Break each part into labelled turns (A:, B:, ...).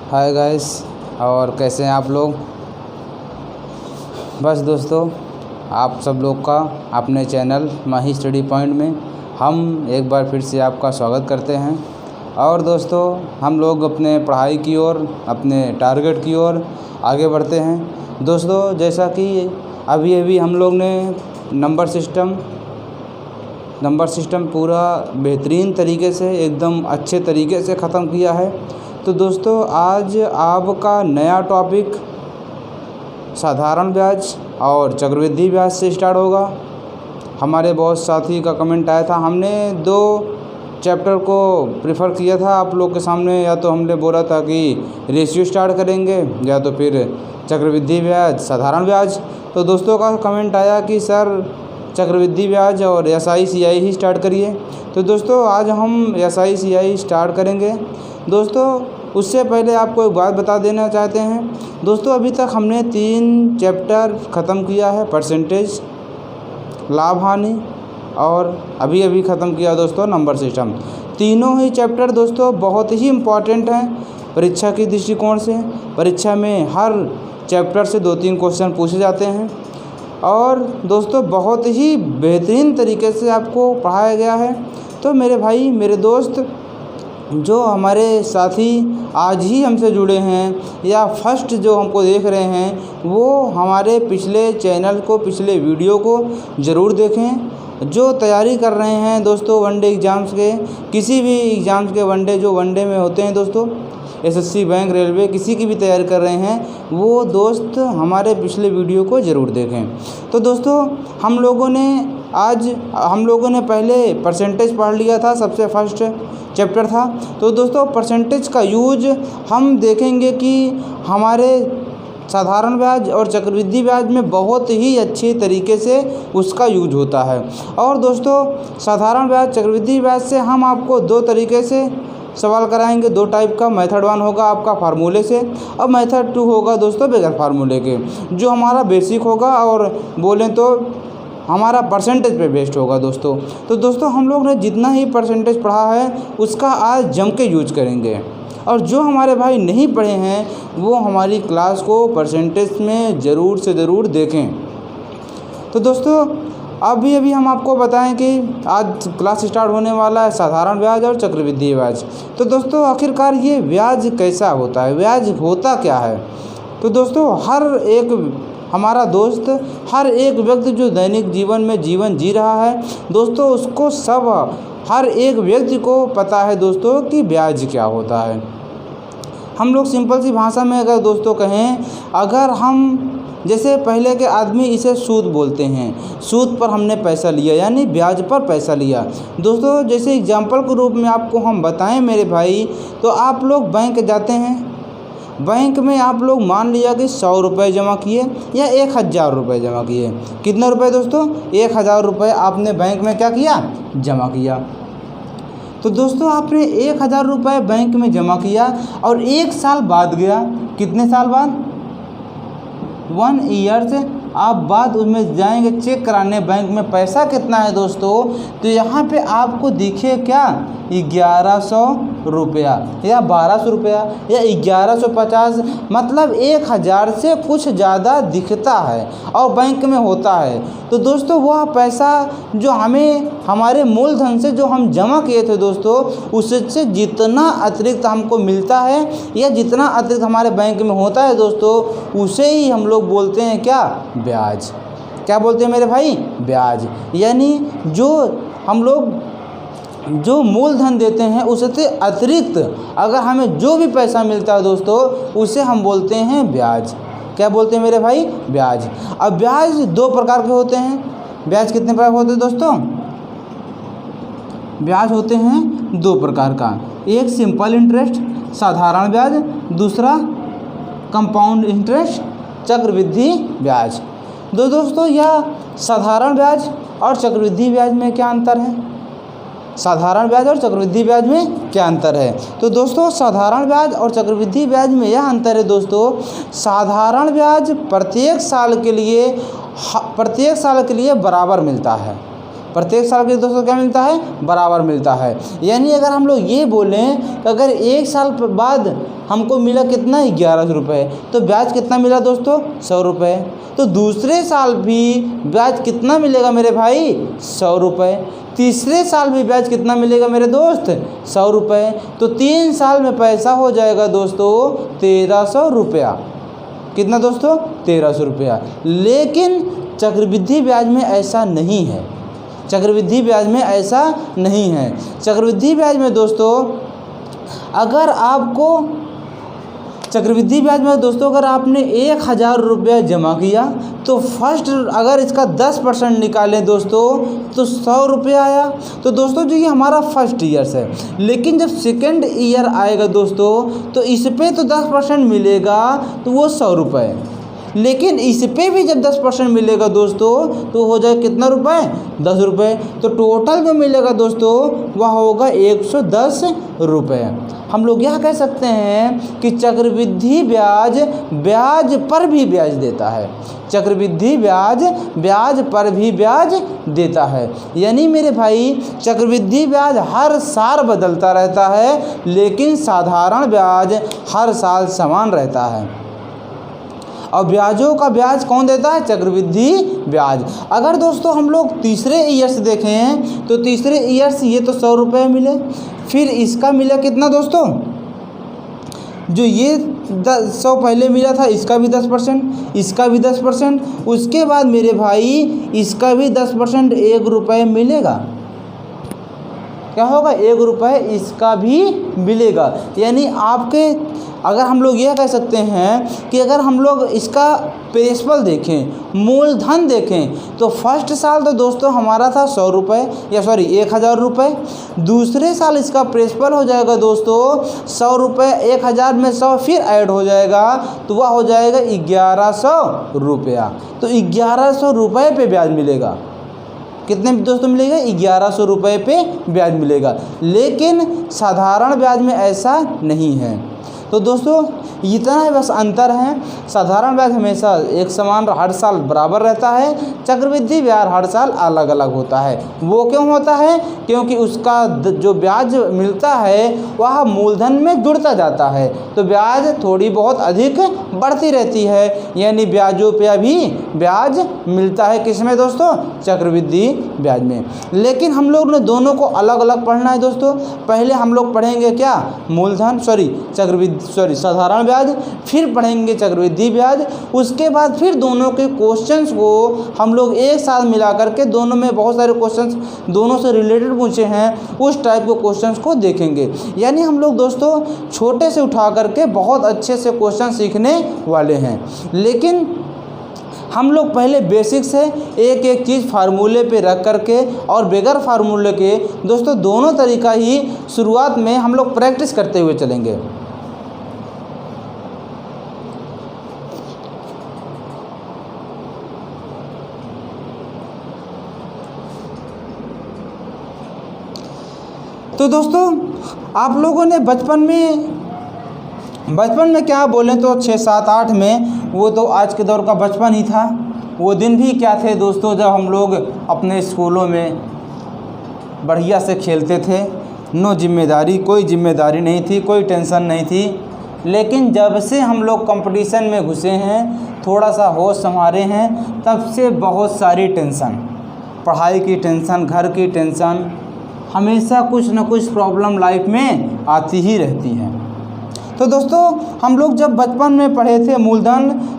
A: Hi guys, और कैसे हैं आप लोग। बस दोस्तों, आप सब लोग का अपने चैनल माही स्टडी पॉइंट में हम एक बार फिर से आपका स्वागत करते हैं। और दोस्तों, हम लोग अपने पढ़ाई की ओर, अपने टारगेट की ओर आगे बढ़ते हैं। दोस्तों, जैसा कि अभी हम लोग ने नंबर सिस्टम पूरा बेहतरीन तरीके से, एकदम अच्छे तरीके से ख़त्म किया है। तो दोस्तों, आज आपका नया टॉपिक साधारण ब्याज और चक्रवृद्धि ब्याज से स्टार्ट होगा। हमारे बहुत साथी का कमेंट आया था, हमने 2 चैप्टर को प्रेफर किया था आप लोग के सामने। या तो हमने बोला था कि रेशियो स्टार्ट करेंगे, या तो फिर चक्रवृद्धि ब्याज, साधारण ब्याज। तो दोस्तों का कमेंट आया कि सर चक्रवृद्धि ब्याज और SI/CI ही स्टार्ट करिए। तो दोस्तों, आज हम SI/CI स्टार्ट करेंगे। दोस्तों, उससे पहले आपको एक बात बता देना चाहते हैं। दोस्तों, अभी तक हमने 3 चैप्टर ख़त्म किया है, परसेंटेज, लाभ हानि, और अभी ख़त्म किया दोस्तों नंबर सिस्टम। तीनों ही चैप्टर दोस्तों बहुत ही इम्पॉर्टेंट हैं परीक्षा के दृष्टिकोण से। परीक्षा में हर चैप्टर से 2-3 क्वेश्चन पूछे जाते हैं, और दोस्तों बहुत ही बेहतरीन तरीके से आपको पढ़ाया गया है। तो मेरे भाई, मेरे दोस्त, जो हमारे साथी आज ही हमसे जुड़े हैं या फर्स्ट जो हमको देख रहे हैं, वो हमारे पिछले चैनल को, पिछले वीडियो को ज़रूर देखें। जो तैयारी कर रहे हैं दोस्तों वनडे एग्ज़ाम्स के, किसी भी एग्ज़ाम्स के वनडे, जो वनडे में होते हैं दोस्तों, SSC, बैंक, रेलवे, किसी की भी तैयारी कर रहे हैं, वो दोस्त हमारे पिछले वीडियो को ज़रूर देखें। तो दोस्तों, हम लोगों ने पहले परसेंटेज पढ़ लिया था, सबसे फर्स्ट चैप्टर था। तो दोस्तों, परसेंटेज का यूज हम देखेंगे कि हमारे साधारण ब्याज और चक्रवृद्धि ब्याज में बहुत ही अच्छे तरीके से उसका यूज होता है। और दोस्तों, साधारण ब्याज, चक्रवृद्धि ब्याज से हम आपको 2 तरीके से सवाल कराएंगे। 2 टाइप का। मेथड 1 होगा आपका फार्मूले से, और मेथड 2 होगा दोस्तों बगैर फार्मूले के, जो हमारा बेसिक होगा और बोलें तो हमारा परसेंटेज पे बेस्ड होगा दोस्तों। तो दोस्तों, हम लोग ने जितना ही परसेंटेज पढ़ा है उसका आज जम के यूज करेंगे। और जो हमारे भाई नहीं पढ़े हैं, वो हमारी क्लास को परसेंटेज में ज़रूर से ज़रूर देखें। तो दोस्तों, अभी हम आपको बताएं कि आज क्लास स्टार्ट होने वाला है साधारण ब्याज और चक्रवृद्धि ब्याज। तो दोस्तों, आखिरकार ये ब्याज कैसा होता है, ब्याज होता क्या है। तो दोस्तों, हमारा दोस्त, हर एक व्यक्ति जो दैनिक जीवन में जीवन जी रहा है दोस्तों, उसको हर एक व्यक्ति को पता है दोस्तों कि ब्याज क्या होता है। हम लोग सिंपल सी भाषा में अगर दोस्तों कहें, अगर हम जैसे पहले के आदमी इसे सूद बोलते हैं, सूद पर हमने पैसा लिया, यानी ब्याज पर पैसा लिया। दोस्तों, जैसे एग्जाम्पल के रूप में आपको हम बताएं मेरे भाई, तो आप लोग बैंक जाते हैं, बैंक में आप लोग मान लिया कि 100 रुपये जमा किए या 1000 रुपये जमा किए। कितने रुपए दोस्तों? 1000 रुपये आपने बैंक में क्या किया? जमा किया। तो दोस्तों, आपने 1000 रुपये बैंक में जमा किया और 1 साल बाद गया। कितने साल बाद? 1 ईयर से आप बाद उसमें जाएंगे चेक कराने बैंक में पैसा कितना है दोस्तों। तो यहाँ पे आपको दिखे क्या? 1100 रुपया या 1200 रुपया या 1150, मतलब 1000 से कुछ ज़्यादा दिखता है और बैंक में होता है। तो दोस्तों, वह पैसा जो हमारे मूलधन से जो हम जमा किए थे दोस्तों, उससे जितना अतिरिक्त हमको मिलता है या जितना अतिरिक्त हमारे बैंक में होता है दोस्तों, उसे ही हम लोग बोलते हैं क्या? ब्याज। क्या बोलते हैं मेरे भाई? ब्याज। यानी जो हम लोग जो मूलधन देते हैं उससे अतिरिक्त अगर हमें जो भी पैसा मिलता है दोस्तों, उसे हम बोलते हैं ब्याज। क्या बोलते हैं मेरे भाई? ब्याज। अब ब्याज 2 प्रकार के होते हैं। ब्याज कितने प्रकार के होते हैं दोस्तों? ब्याज होते हैं 2 प्रकार का। एक सिंपल इंटरेस्ट, साधारण ब्याज, दूसरा कंपाउंड इंटरेस्ट, चक्रवृद्धि ब्याज। दोस्तों, यह साधारण ब्याज और चक्रवृद्धि ब्याज में क्या अंतर है? साधारण ब्याज और चक्रवृद्धि ब्याज में क्या अंतर है? तो दोस्तों, साधारण ब्याज और चक्रवृद्धि ब्याज में यह अंतर है दोस्तों, साधारण ब्याज प्रत्येक साल के लिए बराबर मिलता है। प्रत्येक साल के दोस्तों क्या मिलता है, बराबर मिलता है। यानी अगर हम लोग ये बोलें कि अगर एक साल बाद हमको मिला कितना, 1100 रुपये, तो ब्याज कितना मिला दोस्तों, 100 रुपये। तो दूसरे साल भी ब्याज कितना मिलेगा मेरे भाई, 100 रुपये। तीसरे साल भी ब्याज कितना मिलेगा मेरे दोस्त, 100 रुपये। तो 3 साल में पैसा हो जाएगा दोस्तों 1300 रुपया। कितना दोस्तों, 1300 रुपया। लेकिन चक्रवृद्धि ब्याज में ऐसा नहीं है, चक्रवृद्धि ब्याज में ऐसा नहीं है। चक्रवृद्धि ब्याज में दोस्तों अगर आपको चक्रवृद्धि ब्याज में दोस्तों अगर आपने 1000 रुपया जमा किया तो फर्स्ट अगर इसका 10% निकालें दोस्तों तो 100 रुपया आया। तो दोस्तों जो ये हमारा फर्स्ट ईयर्स है, लेकिन जब सेकेंड ईयर आएगा दोस्तों तो इस पे तो 10% मिलेगा तो वो 100 रुपये। लेकिन इस पे भी जब 10% मिलेगा दोस्तों तो हो जाए कितना रुपए, 10 रुपये। तो टोटल जो मिलेगा दोस्तों वह होगा 110 रुपये। हम लोग यह कह सकते हैं कि चक्रवृद्धि ब्याज ब्याज पर भी ब्याज देता है, चक्रवृद्धि ब्याज ब्याज पर भी ब्याज देता है। यानी मेरे भाई चक्रवृद्धि ब्याज हर साल बदलता रहता है, लेकिन साधारण ब्याज हर साल समान रहता है। और ब्याजों का ब्याज कौन देता है, चक्रवृद्धि ब्याज। अगर दोस्तों हम लोग तीसरे ईयर से देखें तो तीसरे ईयर से ये तो 100 रुपये मिले, फिर इसका मिला कितना दोस्तों, जो ये 100 पहले मिला था इसका भी 10%, इसका भी 10%, उसके बाद मेरे भाई इसका भी 10%, 1 रुपये मिलेगा। क्या होगा, 1 रुपये इसका भी मिलेगा। यानी आपके अगर हम लोग यह कह सकते हैं कि अगर हम लोग इसका प्रिंसिपल देखें, मूलधन देखें, तो फर्स्ट साल तो दोस्तों हमारा था 100 रुपये या 1000 रुपये। दूसरे साल इसका प्रिंसिपल हो जाएगा दोस्तों 100 रुपये, 1000 में 100 फिर ऐड हो जाएगा तो वह हो जाएगा 1100 रुपया। तो 1100 रुपये पे ब्याज मिलेगा। कितने दोस्तों मिलेगा, 1100 रुपये पे ब्याज मिलेगा। लेकिन साधारण ब्याज में ऐसा नहीं है। तो दोस्तों इतना है बस अंतर है, साधारण ब्याज हमेशा एक समान हर साल बराबर रहता है, चक्रवृद्धि ब्याज हर साल अलग अलग होता है। वो क्यों होता है, क्योंकि उसका जो ब्याज मिलता है वह मूलधन में जुड़ता जाता है, तो ब्याज थोड़ी बहुत अधिक बढ़ती रहती है। यानी ब्याजों पे भी ब्याज मिलता है, किसमें दोस्तों, चक्रवृद्धि ब्याज में। लेकिन हम लोग ने दोनों को अलग अलग पढ़ना है दोस्तों। पहले हम लोग पढ़ेंगे क्या, मूलधन साधारण ब्याज, फिर पढ़ेंगे चक्रवृद्धि ब्याज। उसके बाद फिर दोनों के क्वेश्चंस को हम लोग एक साथ मिला करके, दोनों में बहुत सारे क्वेश्चंस दोनों से रिलेटेड पूछे हैं, उस टाइप के क्वेश्चंस को देखेंगे। यानी हम लोग दोस्तों छोटे से उठा करके बहुत अच्छे से क्वेश्चन सीखने वाले हैं। लेकिन हम लोग पहले बेसिक से एक एक चीज़ फार्मूले पे रख करके और बगैर फार्मूले के दोस्तों दोनों तरीका ही शुरुआत में हम लोग प्रैक्टिस करते हुए चलेंगे। तो दोस्तों आप लोगों ने बचपन में क्या बोलें तो 6, 7, 8 में, वो तो आज के दौर का बचपन ही था। वो दिन भी क्या थे दोस्तों, जब हम लोग अपने स्कूलों में बढ़िया से खेलते थे, नो जिम्मेदारी, कोई जिम्मेदारी नहीं थी, कोई टेंशन नहीं थी। लेकिन जब से हम लोग कंपटीशन में घुसे हैं, थोड़ा सा होश संभाले हैं, तब से बहुत सारी टेंशन, पढ़ाई की टेंशन, घर की टेंशन, हमेशा कुछ न कुछ प्रॉब्लम लाइफ में आती ही रहती है। तो दोस्तों हम लोग जब बचपन में पढ़े थे मूलधन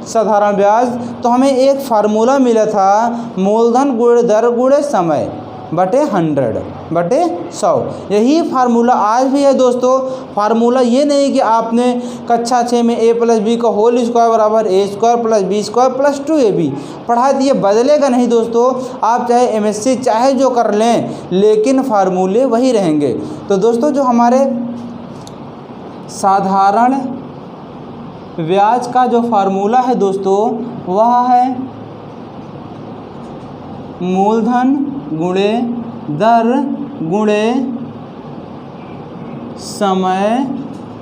A: साधारण ब्याज, तो हमें एक फार्मूला मिला था, मूलधन गुणे दर गुणे समय बटे 100/100। यही फार्मूला आज भी है दोस्तों। फार्मूला ये नहीं कि आपने कक्षा 6 में a + b का होल स्क्वायर बराबर a² + b² + 2ab पढ़ा दिए, बदलेगा नहीं दोस्तों। आप चाहे MSc चाहे जो कर लें, लेकिन फार्मूले वही रहेंगे। तो दोस्तों जो हमारे साधारण ब्याज का जो फार्मूला है दोस्तों, वह है मूलधन गुणे दर गुणे समय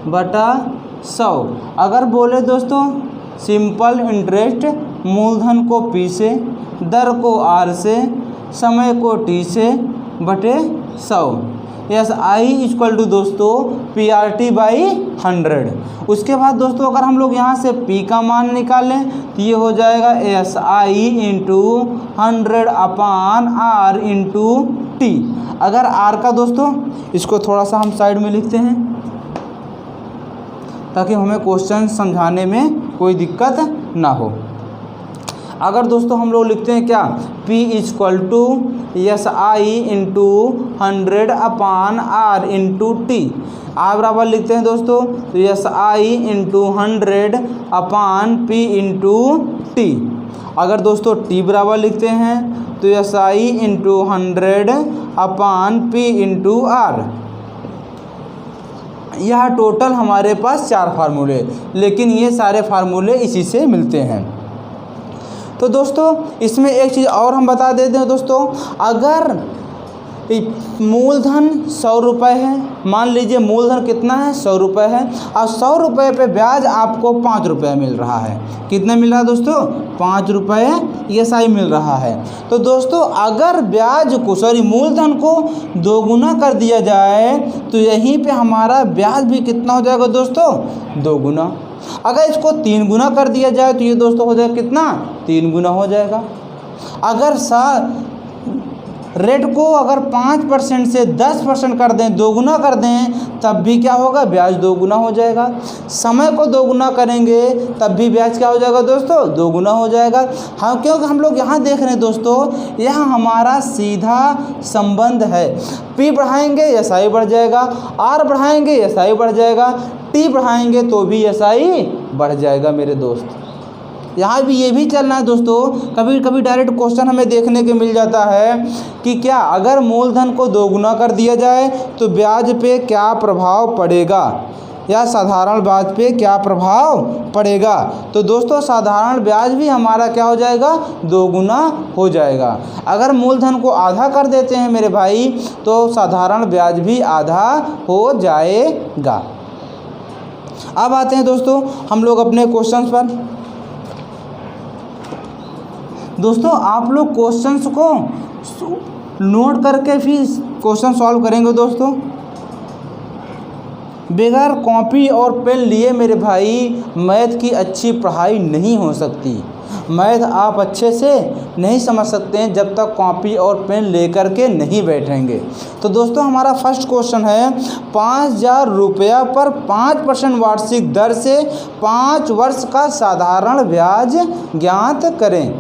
A: बटा 100। अगर बोले दोस्तों सिंपल इंटरेस्ट, मूलधन को P से, दर को R से, समय को t से बटे 100। SI इक्वल टू दोस्तों PRT/100। उसके बाद दोस्तों अगर हम लोग यहाँ से P का मान निकालें तो ये हो जाएगा SI into 100/R into T। अगर R का दोस्तों इसको थोड़ा सा हम साइड में लिखते हैं ताकि हमें क्वेश्चन समझाने में कोई दिक्कत ना हो। अगर दोस्तों हम लोग लिखते हैं क्या, P equal to SI into 100/R into T। R बराबर लिखते हैं दोस्तों तो SI into 100/P into T। अगर दोस्तों T बराबर लिखते हैं तो SI into 100/P into R। यह टोटल हमारे पास 4 फार्मूले, लेकिन ये सारे फार्मूले इसी से मिलते हैं। तो दोस्तों इसमें एक चीज़ और हम बता देते हैं दोस्तों, अगर मूलधन 100 रुपये है, मान लीजिए मूलधन कितना है 100 रुपये है, और 100 रुपये पे ब्याज आपको 5 रुपये मिल रहा है। कितना मिल रहा है दोस्तों, 5 रुपये SI मिल रहा है। तो दोस्तों अगर ब्याज को मूलधन को 2 गुना कर दिया जाए तो यहीं पे हमारा ब्याज भी कितना हो जाएगा दोस्तों, 2 गुना। अगर इसको 3 गुना कर दिया जाए तो ये दोस्तों हो जाएगा कितना, 3 गुना हो जाएगा। अगर रेट को अगर 5% से 10% कर दें, 2 गुना कर दें, तब भी क्या होगा, ब्याज 2 गुना हो जाएगा। समय को 2 गुना करेंगे तब भी ब्याज क्या हो जाएगा दोस्तों, 2 गुना हो जाएगा। हाँ, क्योंकि हम लोग यहाँ देख रहे हैं दोस्तों, यह हमारा सीधा संबंध है। P बढ़ाएंगे SI बढ़ जाएगा, R बढ़ाएंगे SI बढ़ जाएगा, T बढ़ाएंगे तो भी SI बढ़ जाएगा मेरे दोस्त। यहाँ भी ये भी चलना है दोस्तों, कभी कभी डायरेक्ट क्वेश्चन हमें देखने को मिल जाता है कि क्या अगर मूलधन को 2 गुना कर दिया जाए तो ब्याज पे क्या प्रभाव पड़ेगा, या साधारण ब्याज पे क्या प्रभाव पड़ेगा। तो दोस्तों साधारण ब्याज भी हमारा क्या हो जाएगा, 2 गुना हो जाएगा। अगर मूलधन को आधा कर देते हैं मेरे भाई तो साधारण ब्याज भी आधा हो जाएगा। अब आते हैं दोस्तों हम लोग अपने क्वेश्चंस पर। दोस्तों आप लोग क्वेश्चंस को नोट करके फिर क्वेश्चन सॉल्व करेंगे दोस्तों। बगैर कॉपी और पेन लिए मेरे भाई मैथ की अच्छी पढ़ाई नहीं हो सकती। मैथ आप अच्छे से नहीं समझ सकते हैं जब तक कॉपी और पेन लेकर के नहीं बैठेंगे। तो दोस्तों हमारा फर्स्ट क्वेश्चन है, 5000 रुपया पर 5% वार्षिक दर से 5 वर्ष का साधारण ब्याज ज्ञात करें।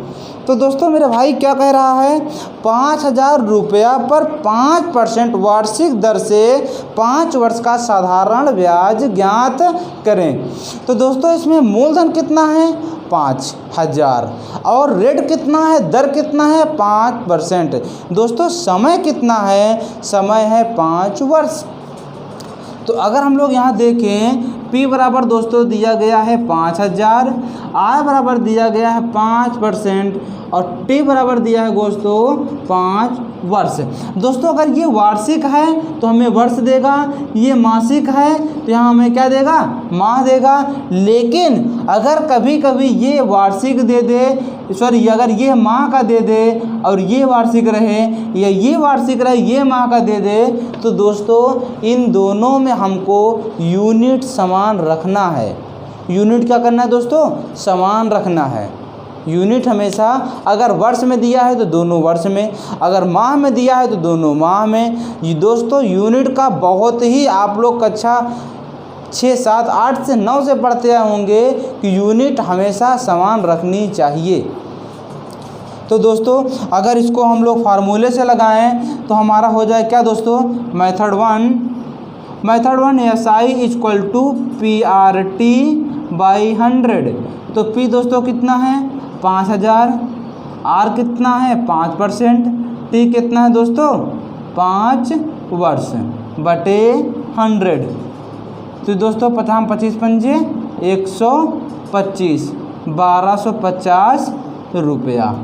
A: तो दोस्तों मेरे भाई क्या कह रहा है, 5000 रुपया पर 5% वार्षिक दर से 5 वर्ष का साधारण ब्याज ज्ञात करें। तो दोस्तों इसमें मूलधन कितना है, 5000, और रेट कितना है, दर कितना है, 5%। दोस्तों समय कितना है, समय है 5 वर्ष। तो अगर हम लोग यहाँ देखें, P बराबर दोस्तों दिया गया है 5000, R बराबर दिया गया है 5% और T बराबर दिया है दोस्तों 5 वर्ष। दोस्तों अगर ये वार्षिक है तो हमें वर्ष देगा, ये मासिक है तो यहाँ हमें क्या देगा, माह देगा। लेकिन अगर कभी कभी ये वार्षिक दे दे, अगर ये माह का दे दे और ये वार्षिक रहे, या ये वार्षिक रहे ये माह का दे दे, तो दोस्तों इन दोनों में हमको यूनिट समान रखना है। यूनिट क्या करना है दोस्तों, समान रखना है। यूनिट हमेशा अगर वर्ष में दिया है तो दोनों वर्ष में, अगर माह में दिया है तो दोनों माह में। ये दोस्तों यूनिट का बहुत ही आप लोग कक्षा 6, 7, 8 से 9 से पढ़ते होंगे कि यूनिट हमेशा समान रखनी चाहिए। तो दोस्तों अगर इसको हम लोग फार्मूले से लगाएं तो हमारा हो जाए क्या दोस्तों, method 1 SI equal to PRT/100। तो P दोस्तों कितना है, 5000, R कितना है 5%, T कितना है दोस्तों 5 वर्ष बटे 100। तो दोस्तों 25 पंजे 125, 1250 रुपया।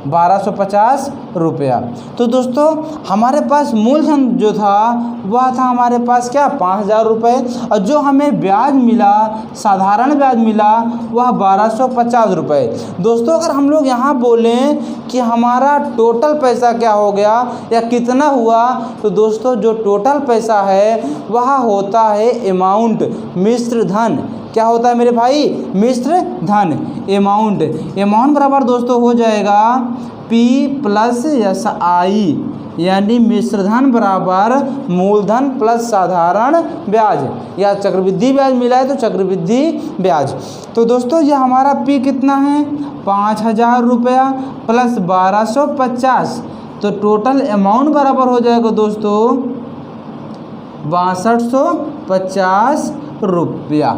A: 1250 रुपया। तो दोस्तों हमारे पास मूलधन जो था वह था हमारे पास क्या 5000 रुपये, और जो हमें ब्याज मिला, साधारण ब्याज मिला, वह 1250 रुपये। दोस्तों अगर हम लोग यहाँ बोलें कि हमारा टोटल पैसा क्या हो गया या कितना हुआ, तो दोस्तों जो टोटल पैसा है वह होता है अमाउंट, मिश्र धन। क्या होता है मेरे भाई? मिश्र धन, अमाउंट बराबर दोस्तों हो जाएगा P प्लस SI, यानी मिश्रधन बराबर मूलधन प्लस साधारण ब्याज, या चक्रवृद्धि ब्याज मिला है तो चक्रवृद्धि ब्याज। तो दोस्तों ये हमारा P कितना है 5000 रुपया प्लस 1250, तो टोटल अमाउंट बराबर हो जाएगा दोस्तों 6250 रुपया,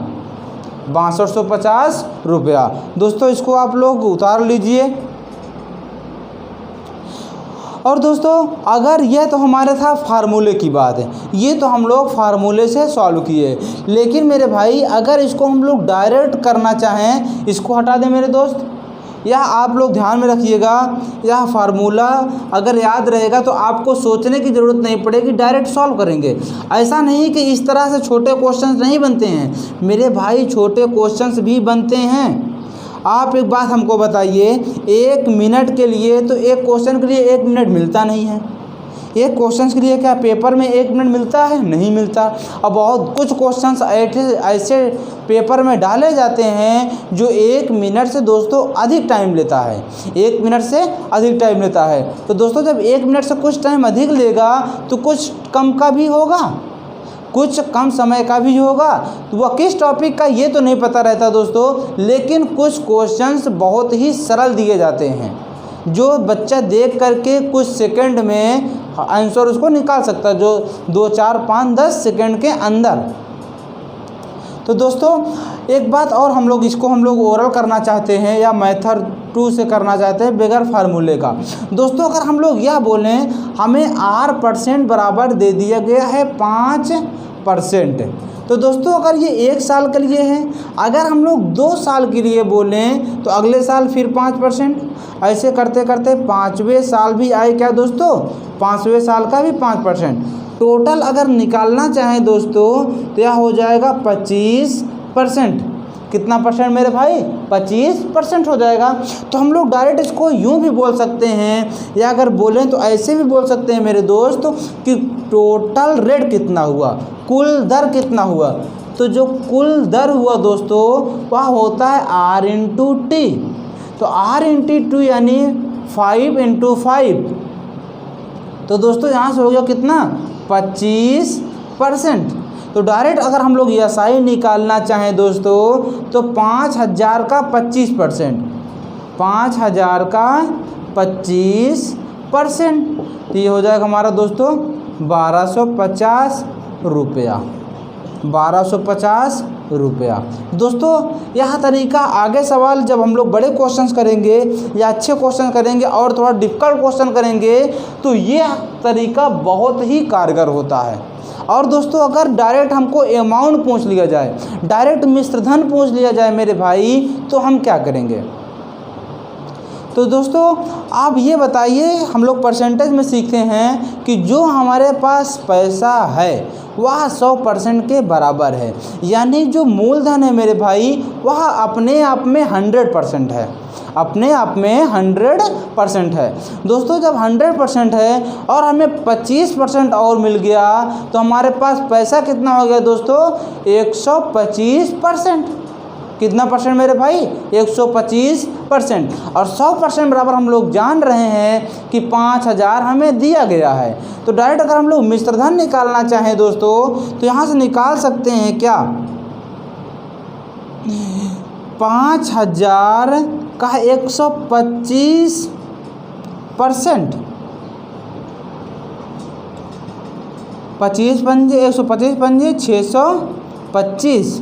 A: 6250 रुपया। दोस्तों इसको आप लोग उतार लीजिए। और दोस्तों अगर यह तो हमारे था फार्मूले की बात है, ये तो हम लोग फार्मूले से सॉल्व किए, लेकिन मेरे भाई अगर इसको हम लोग डायरेक्ट करना चाहें, इसको हटा दें मेरे दोस्त, यह आप लोग ध्यान में रखिएगा, यह फार्मूला अगर याद रहेगा तो आपको सोचने की ज़रूरत नहीं पड़ेगी, डायरेक्ट सॉल्व करेंगे। ऐसा नहीं कि इस तरह से छोटे क्वेश्चंस नहीं बनते हैं मेरे भाई, छोटे क्वेश्चंस भी बनते हैं। आप एक बात हमको बताइए, 1 मिनट के लिए तो एक क्वेश्चन के लिए 1 मिनट मिलता नहीं है। एक क्वेश्चन के लिए क्या पेपर में 1 मिनट मिलता है? नहीं मिलता। अब बहुत कुछ क्वेश्चंस ऐसे पेपर में डाले जाते हैं जो 1 मिनट से दोस्तों अधिक टाइम लेता है, 1 मिनट से अधिक टाइम लेता है। तो दोस्तों जब 1 मिनट से कुछ टाइम अधिक लेगा तो कुछ कम का भी होगा, कुछ कम समय का भी होगा। तो वह किस टॉपिक का ये तो नहीं पता रहता दोस्तों, लेकिन कुछ क्वेश्चंस बहुत ही सरल दिए जाते हैं जो बच्चा देख करके कुछ सेकंड में आंसर उसको निकाल सकता है, जो 2, 4, 5, 10 सेकंड के अंदर। तो दोस्तों एक बात और हम लोग ओरल करना चाहते हैं या मेथड 2 से करना चाहते हैं बगैर फार्मूले का। दोस्तों अगर हम लोग यह बोलें हमें R% बराबर दे दिया गया है 5%, तो दोस्तों अगर ये 1 साल के लिए है, अगर हम लोग 2 साल के लिए बोलें तो अगले साल फिर 5%, ऐसे करते करते 5वें साल भी आए क्या दोस्तों, 5वें साल का भी 5%। टोटल अगर निकालना चाहें दोस्तों तो यह हो जाएगा 25%। कितना परसेंट मेरे भाई? 25% हो जाएगा। तो हम लोग डायरेक्ट इसको यूँ भी बोल सकते हैं, या अगर बोलें तो ऐसे भी बोल सकते हैं मेरे दोस्त कि टोटल रेट कितना हुआ, कुल दर कितना हुआ। तो जो कुल दर हुआ दोस्तों वह होता है R इंटू टी। तो R इंटू 2 यानी 5 इंटू 5, तो दोस्तों यहाँ से हो गया कितना 25%। तो डायरेक्ट अगर हम लोग SI निकालना चाहें दोस्तों तो 5000 का 25%, 5000 का 25%, तो ये हो जाएगा हमारा दोस्तों 1250 रुपया, 1250 रुपया। दोस्तों यह तरीका आगे सवाल जब हम लोग बड़े क्वेश्चंस करेंगे या अच्छे क्वेश्चन करेंगे और थोड़ा डिफ़िकल्ट क्वेश्चन करेंगे तो ये तरीका बहुत ही कारगर होता है। और दोस्तों अगर डायरेक्ट हमको अमाउंट पूछ लिया जाए, डायरेक्ट मिश्रधन पूछ लिया जाए मेरे भाई, तो हम क्या करेंगे? तो दोस्तों आप ये बताइए, हम लोग परसेंटेज में सीखते हैं कि जो हमारे पास पैसा है वह 100% के बराबर है, यानी जो मूलधन है मेरे भाई वह अपने आप में 100% है, अपने आप में 100% है। दोस्तों जब 100% है और हमें 25% और मिल गया तो हमारे पास पैसा कितना हो गया दोस्तों? 125%। कितना परसेंट मेरे भाई? 125%। और 100% बराबर हम लोग जान रहे हैं कि 5000 हमें दिया गया है। तो डायरेक्ट अगर हम लोग मिश्रधन निकालना चाहें दोस्तों तो यहाँ से निकाल सकते हैं क्या, 5000 का 125%, 25 पंजे 125 पंजे 625,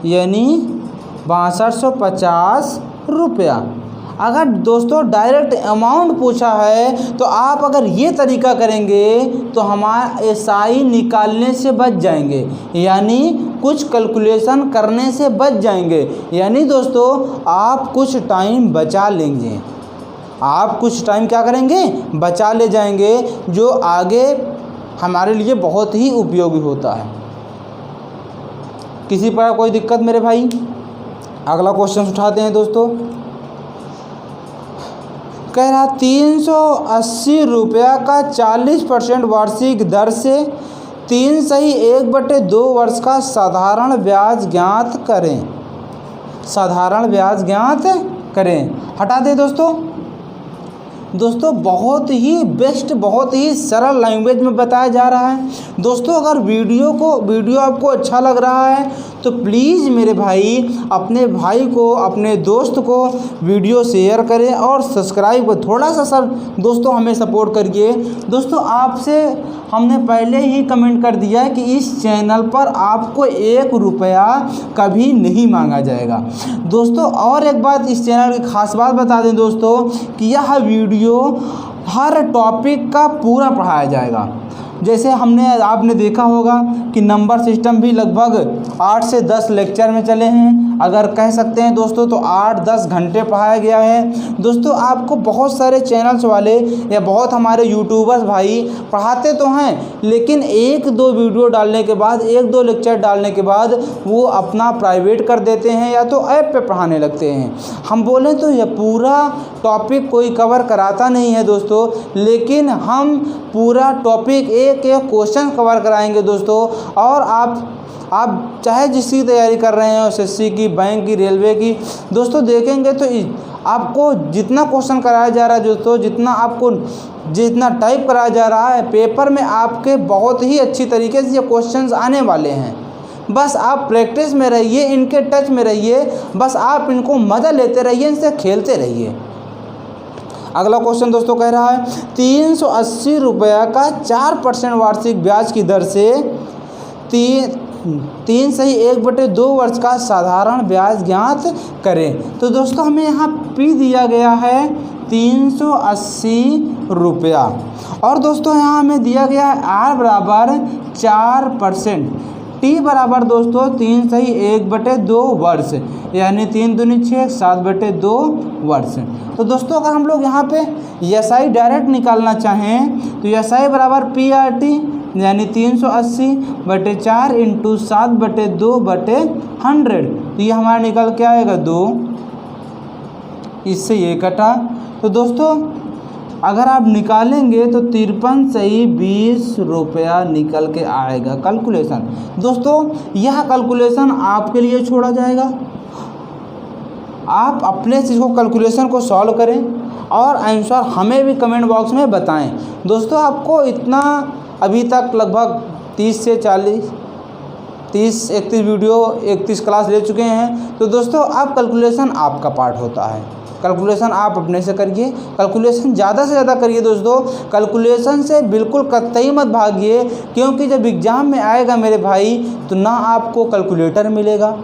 A: यानी 6250 रुपया। अगर दोस्तों डायरेक्ट अमाउंट पूछा है तो आप अगर ये तरीका करेंगे तो हमारा SI निकालने से बच जाएंगे, यानी कुछ कैलकुलेशन करने से बच जाएंगे, यानी दोस्तों आप कुछ टाइम बचा लेंगे। आप कुछ टाइम क्या करेंगे, बचा ले जाएंगे, जो आगे हमारे लिए बहुत ही उपयोगी होता है। किसी पर कोई दिक्कत मेरे भाई? अगला क्वेश्चन उठाते हैं दोस्तों। कह रहा 380 रुपया का 40% वार्षिक दर से 3/1/2 वर्ष का साधारण ब्याज ज्ञात करें। साधारण ब्याज ज्ञात करें। हटा दें दोस्तों। बहुत ही बेस्ट, बहुत ही सरल लैंग्वेज में बताया जा रहा है दोस्तों। अगर वीडियो आपको अच्छा लग रहा है तो प्लीज़ मेरे भाई अपने भाई को, अपने दोस्त को वीडियो शेयर करें और सब्सक्राइब थोड़ा सा सर दोस्तों हमें सपोर्ट करिए। दोस्तों आपसे हमने पहले ही कमेंट कर दिया है कि इस चैनल पर आपको 1 रुपया कभी नहीं मांगा जाएगा दोस्तों। और एक बात इस चैनल की खास बात बता दें दोस्तों कि यह वीडियो हर टॉपिक का पूरा पढ़ाया जाएगा। जैसे आपने देखा होगा कि नंबर सिस्टम भी लगभग 8 से 10 लेक्चर में चले हैं, अगर कह सकते हैं दोस्तों तो 8-10 घंटे पढ़ाया गया है दोस्तों। आपको बहुत सारे चैनल्स वाले या बहुत हमारे यूट्यूबर्स भाई पढ़ाते तो हैं, लेकिन 1-2 वीडियो डालने के बाद, 1-2 लेक्चर डालने के बाद वो अपना प्राइवेट कर देते हैं या तो ऐप पे पढ़ाने लगते हैं। हम बोलें तो यह पूरा टॉपिक कोई कवर कराता नहीं है दोस्तों, लेकिन हम पूरा टॉपिक एक क्वेश्चन कवर कराएंगे दोस्तों। और आप चाहे जिसकी तैयारी कर रहे हैं, एसएससी की, बैंक की, रेलवे की दोस्तों, देखेंगे तो आपको जितना क्वेश्चन कराया जा रहा है दोस्तों, जितना टाइप कराया जा रहा है पेपर में, आपके बहुत ही अच्छी तरीके से ये क्वेश्चंस आने वाले हैं। बस आप प्रैक्टिस में रहिए, इनके टच में रहिए, बस आप इनको मज़ा लेते रहिए, इनसे खेलते रहिए। अगला क्वेश्चन दोस्तों कह रहा है 380 रुपया का 4% वार्षिक ब्याज की दर से 3/1/2 वर्ष का साधारण ब्याज ज्ञात करें। तो दोस्तों हमें यहाँ पी दिया गया है 380 रुपया, और दोस्तों यहाँ हमें दिया गया है आर बराबर 4%, टी बराबर दोस्तों 3/1/2 वर्ष, यानी 3 दूनी 6, 7/2 वर्ष। तो दोस्तों अगर हम लोग यहाँ पे एसआई डायरेक्ट निकालना चाहें तो एसआई बराबर PRT यानी 380/4 × 7/2/100। तो ये हमारा निकल के आएगा 2, इससे ये कटा। तो दोस्तों अगर आप निकालेंगे तो 53/20 रुपया निकल के आएगा। कैलकुलेशन दोस्तों, यह कैलकुलेशन आपके लिए छोड़ा जाएगा। आप अपने से इसको कैलकुलेशन को सॉल्व करें और आंसर हमें भी कमेंट बॉक्स में बताएं। दोस्तों आपको इतना अभी तक लगभग 30-31 वीडियो 31 क्लास ले चुके हैं। तो दोस्तों आप कैलकुलेशन आपका पार्ट होता है, कैलकुलेशन आप अपने से करिए, कैलकुलेशन ज़्यादा से ज़्यादा करिए दोस्तों। कैलकुलेशन से बिल्कुल कतई मत भागिए, क्योंकि जब एग्ज़ाम में आएगा मेरे भाई तो ना आपको कैलकुलेटर मिलेगा,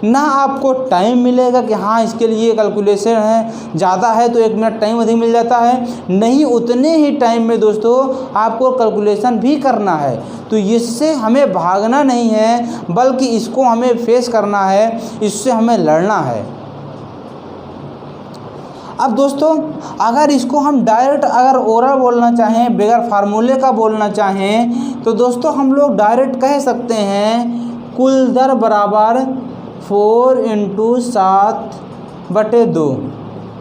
A: ना आपको टाइम मिलेगा कि हाँ इसके लिए कैलकुलेशन है, ज़्यादा है तो 1 मिनट टाइम अधिक मिल जाता है, नहीं, उतने ही टाइम में दोस्तों आपको कैलकुलेशन भी करना है। तो इससे हमें भागना नहीं है, बल्कि इसको हमें फेस करना है, इससे हमें लड़ना है। अब दोस्तों अगर इसको हम डायरेक्ट अगर ओरल बोलना चाहें, बगैर फार्मूले का बोलना चाहें, तो दोस्तों हम लोग डायरेक्ट कह सकते हैं कुल दर बराबर 4 × 7/2,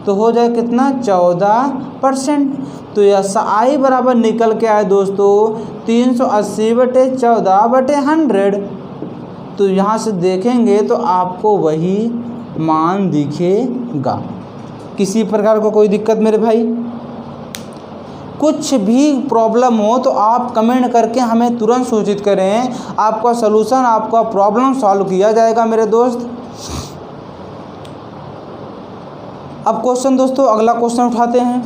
A: तो हो जाए कितना 14%। तो एसआई बराबर निकल के आए दोस्तों 380/14/100। तो यहाँ से देखेंगे तो आपको वही मान दिखेगा। किसी प्रकार को कोई दिक्कत मेरे भाई? कुछ भी प्रॉब्लम हो तो आप कमेंट करके हमें तुरंत सूचित करें, आपका सलूशन, आपका प्रॉब्लम सॉल्व किया जाएगा मेरे दोस्त। अब क्वेश्चन दोस्तों अगला क्वेश्चन उठाते हैं।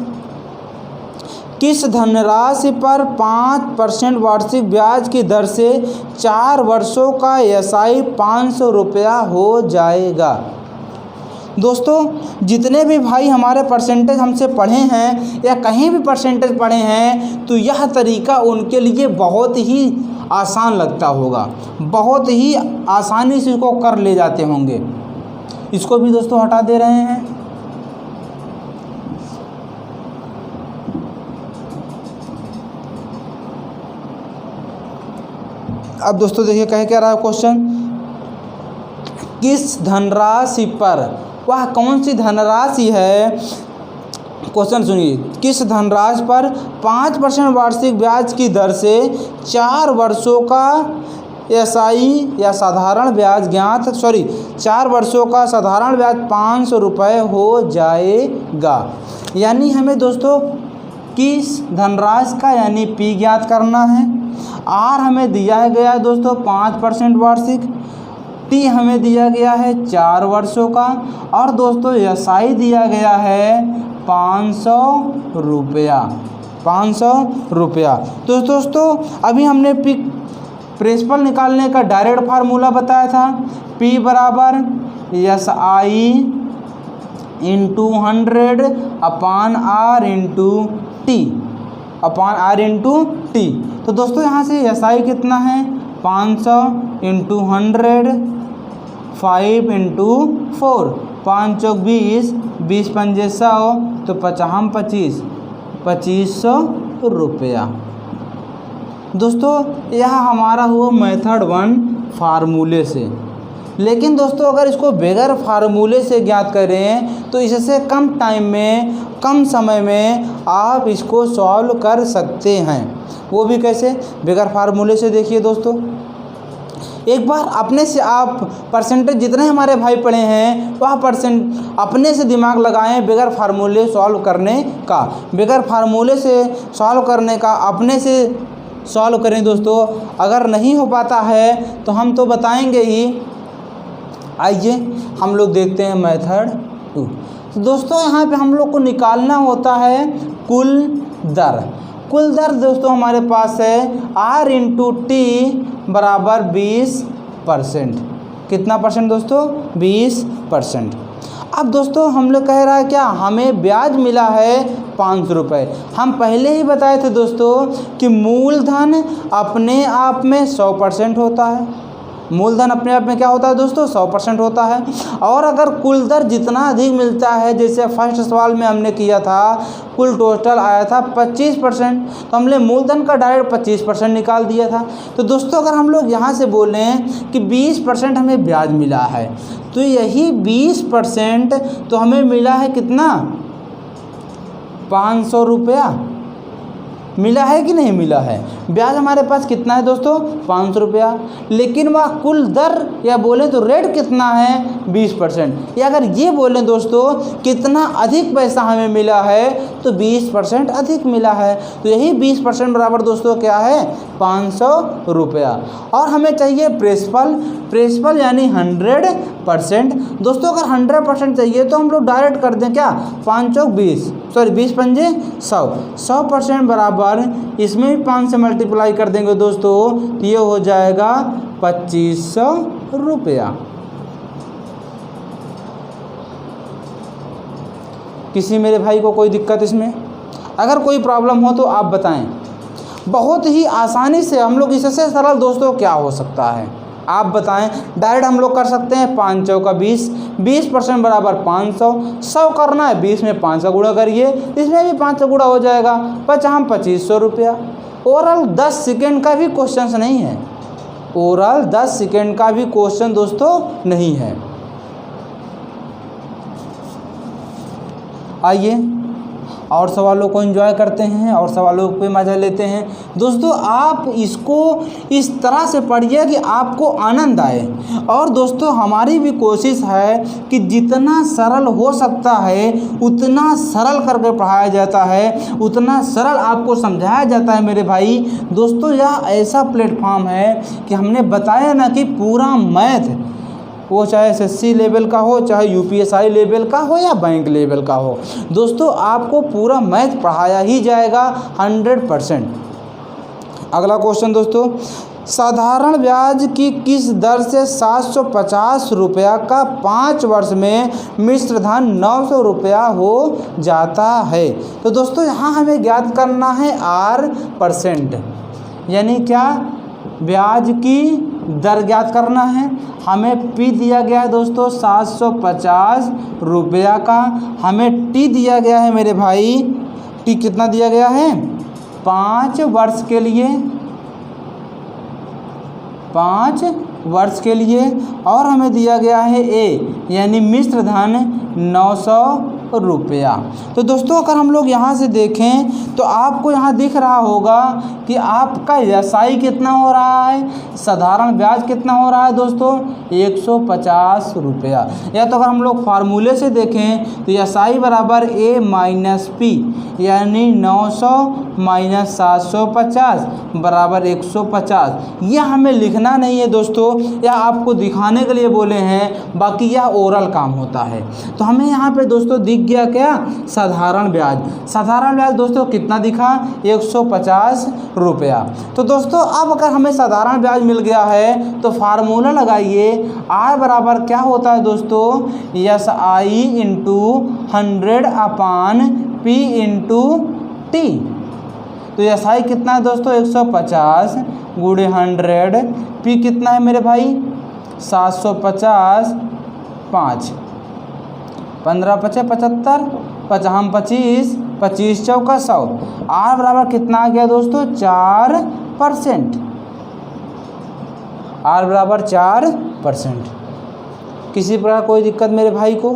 A: किस धनराशि पर 5% वार्षिक ब्याज की दर से 4 वर्षों का एसआई 500 रुपया हो जाएगा? दोस्तों जितने भी भाई हमारे परसेंटेज हमसे पढ़े हैं या कहीं भी परसेंटेज पढ़े हैं, तो यह तरीका उनके लिए बहुत ही आसान लगता होगा, बहुत ही आसानी से इसको कर ले जाते होंगे। इसको भी दोस्तों हटा दे रहे हैं। अब दोस्तों देखिए कह क्या रहा है क्वेश्चन, किस धनराशि पर, वह कौन सी धनराशि है, क्वेश्चन सुनिए, किस धनराशि पर 5% वार्षिक ब्याज की दर से 4 वर्षों का एसआई या साधारण ब्याज 4 वर्षों का साधारण ब्याज 500 रुपये हो जाएगा। यानी हमें दोस्तों किस धनराशि का यानी पी ज्ञात करना है। आर हमें दिया गया है दोस्तों 5% वार्षिक, टी हमें दिया गया है 4 वर्षों का, और दोस्तों एसआई दिया गया है 500 रुपया, 500 रुपया। तो दोस्तों अभी हमने प्रिंसिपल निकालने का डायरेक्ट फार्मूला बताया था, P बराबर SI इंटू 100 अपान R इंटू टी। तो दोस्तों यहाँ से SI कितना है 500 इंटू 100, 5 इंटू 4, 5 चौक 20, 20 पंजे 100, तो 25, 2500 रुपया। दोस्तों यह हमारा हुआ मेथड 1 फार्मूले से। लेकिन दोस्तों अगर इसको बगैर फार्मूले से ज्ञात करें तो इससे कम टाइम में, कम समय में आप इसको सॉल्व कर सकते हैं। वो भी कैसे, बगैर फार्मूले से। देखिए दोस्तों एक बार अपने से आप परसेंटेज जितने हमारे भाई पढ़े हैं वह परसेंट अपने से दिमाग लगाएं बगैर फार्मूले सॉल्व करने का, बगैर फार्मूले से सॉल्व करने का अपने से सॉल्व करें दोस्तों। अगर नहीं हो पाता है तो हम तो बताएंगे ही। आइए हम लोग देखते हैं मेथड 2। तो दोस्तों यहाँ पे हम लोग को निकालना होता है कुल दर। कुल दर दोस्तों हमारे पास है R इंटू टी बराबर 20%। कितना परसेंट दोस्तों, 20%। अब दोस्तों हम लोग कह रहा है क्या, हमें ब्याज मिला है 500 रुपये। हम पहले ही बताए थे दोस्तों कि मूलधन अपने आप में 100% होता है। मूलधन अपने आप में क्या होता है दोस्तों, 100% होता है। और अगर कुल दर जितना अधिक मिलता है, जैसे फर्स्ट सवाल में हमने किया था, कुल टोटल आया था 25%, तो हमने मूलधन का डायरेक्ट 25% निकाल दिया था। तो दोस्तों अगर हम लोग यहाँ से बोलें कि 20% हमें ब्याज मिला है, तो यही 20% तो हमें मिला है कितना, 500 रुपया मिला है कि नहीं मिला है। ब्याज हमारे पास कितना है दोस्तों, 500 रुपया। लेकिन वह कुल दर या बोले तो रेट कितना है, 20%। या अगर ये बोलें दोस्तों कितना अधिक पैसा हमें मिला है, तो 20% अधिक मिला है। तो यही 20% बराबर दोस्तों क्या है, 500 रुपया। और हमें चाहिए प्रिंसिपल यानी 100%। दोस्तों अगर 100% चाहिए तो हम लोग डायरेक्ट कर दें क्या, 5 चौक 20, 20 पंजे 100, 100% बराबर इसमें भी 5 से मल्टीप्लाई कर देंगे दोस्तों, तो ये हो जाएगा 2500 रुपया। किसी मेरे भाई को कोई दिक्कत इसमें, अगर कोई प्रॉब्लम हो तो आप बताएं। बहुत ही आसानी से हम लोग, इससे सरल दोस्तों क्या हो सकता है आप बताएं। डायरेक्ट हम लोग कर सकते हैं 5 चौका 20, 20% बराबर 500, 100 करना है 20 में 5 का गुणा करिए, इसमें भी 5 का गुणा हो जाएगा, 2500 रुपया। ओवरऑल 10 सेकेंड का भी क्वेश्चन नहीं है, ओवरऑल 10 सेकेंड का भी क्वेश्चन दोस्तों नहीं है। आइए और सवालों को एंजॉय करते हैं और सवालों पे मज़ा लेते हैं। दोस्तों आप इसको इस तरह से पढ़िए कि आपको आनंद आए। और दोस्तों हमारी भी कोशिश है कि जितना सरल हो सकता है उतना सरल करके पढ़ाया जाता है, उतना सरल आपको समझाया जाता है मेरे भाई। दोस्तों यह ऐसा प्लेटफॉर्म है कि हमने बताया ना कि पूरा मैथ, वो चाहे SSC लेवल का हो, चाहे UPSI लेवल का हो या बैंक लेवल का हो, दोस्तों आपको पूरा मैथ पढ़ाया ही जाएगा 100%। अगला क्वेश्चन दोस्तों, साधारण ब्याज की किस दर से 750 रुपया का 5 वर्ष में मिश्र धन 900 रुपया हो जाता है। तो दोस्तों यहाँ हमें ज्ञात करना है R%, यानी क्या, ब्याज की दर ज्ञात करना है। हमें P दिया गया है दोस्तों 750 रुपया का, हमें T दिया गया है मेरे भाई, T कितना दिया गया है, 5 वर्ष के लिए। 5 वर्ष के लिए। और हमें दिया गया है ए यानी मिश्र धन 900 रुपया। तो दोस्तों अगर हम लोग यहाँ से देखें तो आपको यहाँ दिख रहा होगा कि आपका एसआई कितना हो रहा है, साधारण ब्याज कितना हो रहा है दोस्तों, 150 रुपया। या तो अगर हम लोग फार्मूले से देखें तो एसआई बराबर ए माइनस पी यानी 900 माइनस 750 बराबर 150। यह हमें लिखना नहीं है दोस्तों, यह आपको दिखाने के लिए बोले हैं, बाकी यह ओरल काम होता है। तो हमें यहाँ पे दोस्तों दिख गया क्या, साधारण ब्याज। साधारण ब्याज दोस्तों कितना दिखा, 150 रुपया। तो दोस्तों अब अगर हमें साधारण ब्याज मिल गया है तो फार्मूला लगाइए, आय बराबर क्या होता है दोस्तों, S I into 100 upon P into T. तो एस आई कितना है दोस्तों, 150 गुणे 100, पी कितना है मेरे भाई 750, 5 15 पचे 75, 5 25, 25 चौका 100। आर बराबर कितना आ गया दोस्तों, 4%। आर बराबर 4%। किसी प्रकार कोई दिक्कत मेरे भाई को,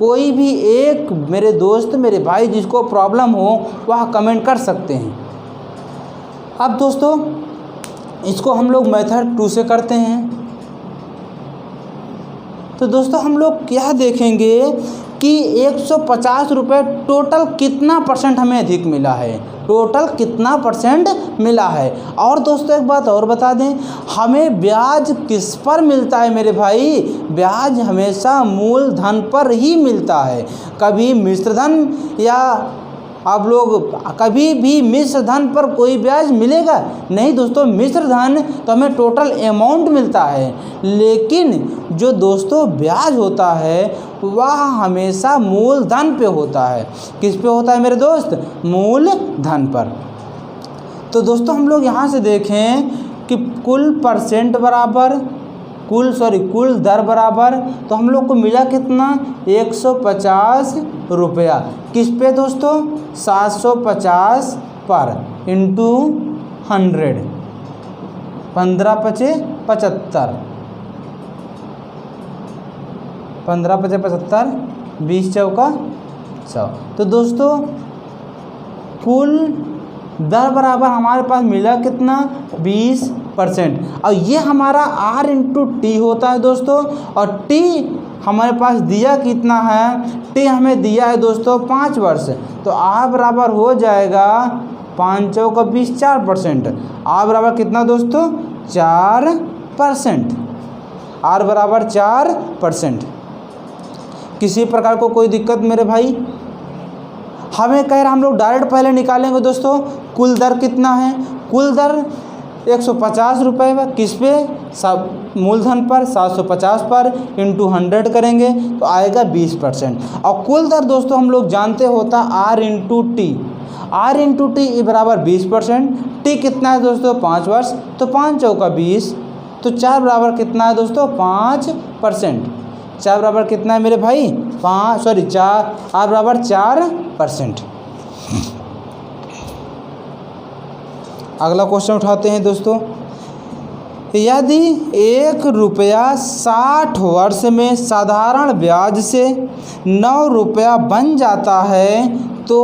A: कोई भी एक मेरे दोस्त मेरे भाई जिसको प्रॉब्लम हो वह कमेंट कर सकते हैं। अब दोस्तों इसको हम लोग मेथड 2 से करते हैं। तो दोस्तों हम लोग क्या देखेंगे कि 150 रुपये टोटल कितना परसेंट हमें अधिक मिला है, टोटल कितना परसेंट मिला है। और दोस्तों एक बात और बता दें, हमें ब्याज किस पर मिलता है मेरे भाई, ब्याज हमेशा मूलधन पर ही मिलता है। कभी मिश्र धन या आप लोग कभी भी मिश्र धन पर कोई ब्याज मिलेगा नहीं दोस्तों। मिश्र धन तो हमें टोटल अमाउंट मिलता है, लेकिन जो दोस्तों ब्याज होता है वह हमेशा मूलधन पे होता है। किस पे होता है मेरे दोस्त, मूलधन पर। तो दोस्तों हम लोग यहाँ से देखें कि कुल परसेंट बराबर कुल दर बराबर, तो हम लोग को मिला कितना, 150 रुपया। किस पे दोस्तों, 750 पर इंटू 100, 15 पचे 75, 15 पचे 75, 20 चौका 100। तो दोस्तों कुल दर बराबर हमारे पास मिला कितना, 20%। और ये हमारा R इंटू टी होता है दोस्तों। और टी हमारे पास दिया कितना है, टी हमें दिया है दोस्तों 5 वर्ष। तो R बराबर हो जाएगा 5 चौका 20, 4%। R बराबर कितना दोस्तों, 4%। R बराबर 4%। किसी प्रकार को कोई दिक्कत मेरे भाई, हमें कह रहा हम लोग डायरेक्ट पहले निकालेंगे दोस्तों। कुल दर कितना है, कुल दर 150 रुपये पर, किस पे, सब मूलधन पर 750 पर इंटू 100 करेंगे तो आएगा 20%। और कुल दर दोस्तों हम लोग जानते होता R into T. R into T बराबर 20%। टी कितना है दोस्तों, 5 वर्ष, तो 5 चौका 20, तो 4 बराबर कितना है दोस्तों, 5%। 4 बराबर कितना है मेरे भाई, 4, R बराबर 4%। अगला क्वेश्चन उठाते हैं दोस्तों। यदि 1 रुपया 60 वर्ष में साधारण ब्याज से 9 रुपया बन जाता है तो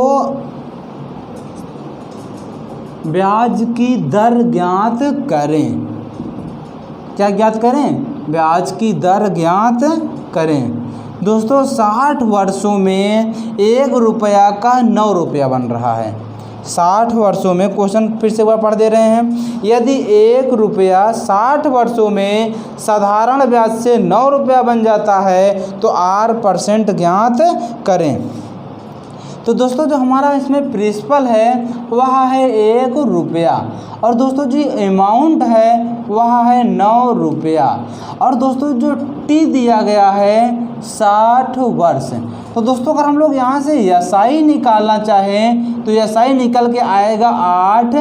A: ब्याज की दर ज्ञात करें। क्या ज्ञात करें, ब्याज की दर ज्ञात करें। दोस्तों 60 वर्षों में 1 रुपया का 9 रुपया बन रहा है। 60 वर्षों में, क्वेश्चन फिर से एक बार पढ़ दे रहे हैं। यदि 1 रुपया 60 वर्षों में साधारण ब्याज से 9 रुपया बन जाता है तो R% ज्ञात करें। तो दोस्तों जो हमारा इसमें प्रिंसिपल है वह है 1 रुपया, और दोस्तों जी अमाउंट है वह है 9 रुपया, और दोस्तों जो टी दिया गया है 60 वर्ष। तो दोस्तों अगर हम लोग यहाँ से एसआई निकालना चाहें तो एसआई निकल के आएगा 8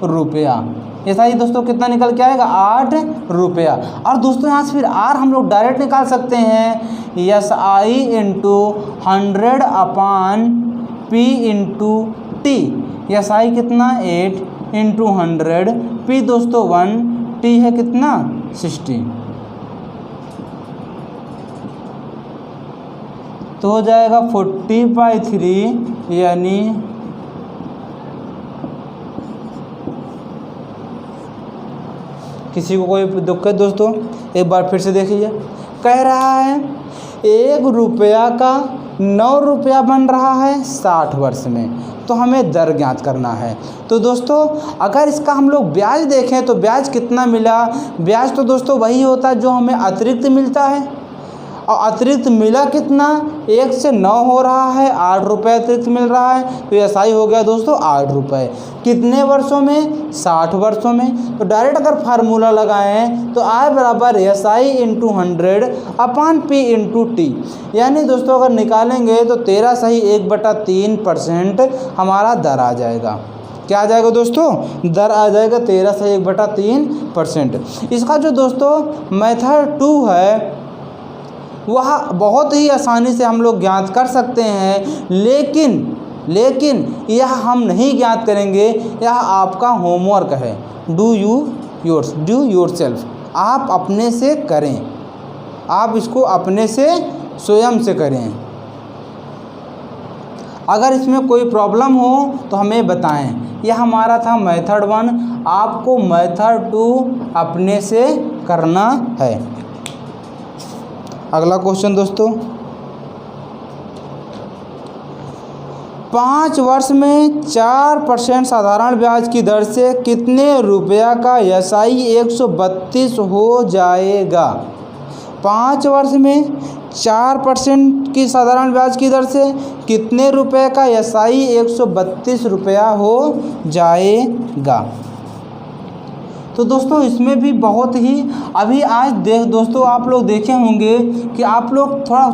A: रुपया। एसआई दोस्तों कितना निकल के आएगा, 8 रुपया। और दोस्तों यहाँ से फिर आर हम लोग डायरेक्ट निकाल सकते हैं, SI into 100 upon P into T. SI कितना, 8 इंटू 100, पी दोस्तों 1, टी है कितना 60, तो हो जाएगा 40/3 यानी किसी को कोई दुख है दोस्तों? एक बार फिर से देखिए, कह रहा है 1 रुपया का 9 रुपया बन रहा है 60 वर्ष में, तो हमें दर ज्ञात करना है। तो दोस्तों अगर इसका हम लोग ब्याज देखें तो ब्याज कितना मिला? ब्याज तो दोस्तों वही होता है जो हमें अतिरिक्त मिलता है, और अतिरिक्त मिला कितना? 1 से 9 हो रहा है, 8 रुपये अतिरिक्त मिल रहा है, तो ऐसा ही हो गया दोस्तों 8 रुपये। कितने वर्षों में? 60 वर्षों में। तो डायरेक्ट अगर फार्मूला लगाएं तो I बराबर SI into 100 upon P into T, यानी दोस्तों अगर निकालेंगे तो 13 सही 1/3% हमारा दर आ जाएगा। क्या आ जाएगा दोस्तों? दर आ जाएगा 13 सही 1/3%। इसका जो दोस्तों मेथड 2 है वह बहुत ही आसानी से हम लोग ज्ञात कर सकते हैं, लेकिन यह हम नहीं ज्ञात करेंगे, यह आपका होमवर्क है। डू योरसेल्फ, आप अपने से करें, आप इसको अपने से स्वयं से करें। अगर इसमें कोई प्रॉब्लम हो तो हमें बताएं। यह हमारा था मेथड 1, आपको मेथड 2 अपने से करना है। अगला क्वेश्चन दोस्तों, 5 वर्ष में 4% साधारण ब्याज की दर से कितने रुपया का SI 132 हो जाएगा? 5 वर्ष में 4% की साधारण ब्याज की दर से कितने रुपए का SI 132 रुपया हो जाएगा? तो दोस्तों इसमें भी बहुत ही अभी आज दोस्तों आप लोग देखे होंगे कि आप लोग थोड़ा